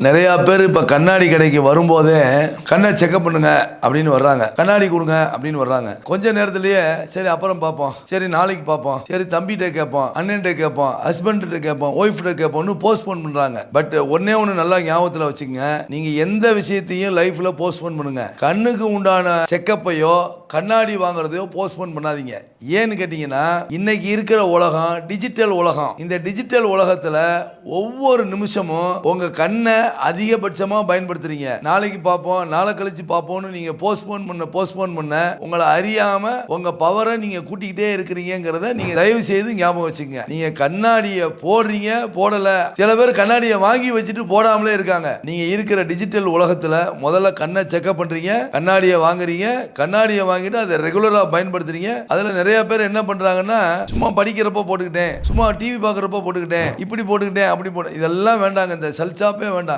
நிறையா பேர் இப்போ கண்ணாடி கடைக்கு வரும்போதே கண்ணை செக்அப் பண்ணுங்க அப்படின்னு வர்றாங்க, கண்ணாடி கொடுங்க அப்படின்னு வர்றாங்க. கொஞ்ச நேரத்திலேயே சரி அப்புறம் பார்ப்போம், சரி நாளைக்கு பார்ப்போம், சரி தம்பிகிட்ட கேட்போம், அண்ணன்கிட்ட கேட்போம், ஹஸ்பண்ட்கிட்ட கேட்போம், ஒய்ஃப்கிட்ட கேட்போம்னு போஸ்ட்போன் பண்ணுறாங்க. பட் ஒன்னே ஒன்று நல்லா ஞாபகத்தில் வச்சுக்கோங்க, நீங்கள் எந்த விஷயத்தையும் லைஃப்பில் போஸ்ட்போன் பண்ணுங்க, கண்ணுக்கு உண்டான செக்கப்பையோ கண்ணாடி வாங்குறதையோ போஸ்ட்போன் பண்ணாதீங்க. ஏன்னு கேட்டீங்கன்னா இன்னைக்கு இருக்கிற உலகம் டிஜிட்டல் உலகம். இந்த டிஜிட்டல் உலகத்துல ஒவ்வொரு நிமிஷமும் உங்க கண்ணை அதிகபட்சமா பயன்படுத்துறீங்க. நாளைக்கு பார்ப்போம், நாளை கழிச்சு பார்ப்போம்னு நீங்க போஸ்ட்போன் பண்ண உங்களை அறியாம உங்க பவரை நீங்க கூட்டிக்கிட்டே இருக்கிறீங்கிறத நீங்க தயவு செய்து ஞாபகம் வச்சுக்கங்க. நீங்க கண்ணாடியை போடுறீங்க போடல, சில பேர் கண்ணாடியை வாங்கி வச்சுட்டு போடாமலே இருக்காங்க. நீங்க இருக்கிற டிஜிட்டல் உலகத்துல முதல்ல கண்ணை செக்அப் பண்றீங்க, கண்ணாடியை வாங்குறீங்க, கண்ணாடியை வாங்கிட்டு அதை ரெகுலரா பயன்படுத்துறீங்க. அதுல நிறைய பேர் என்ன பண்றாங்கன்னா, சும்மா படிக்கிறப்ப போட்டுக்கிட்டேன், சும்மா டிவி பார்க்கறப்ப போட்டுக்கிட்டேன், இப்படி போட்டுக்கிட்டேன், அப்படி போட்டு, இதெல்லாம் வேண்டாங்க. இந்த செல்சாப்பே வேண்டாம்.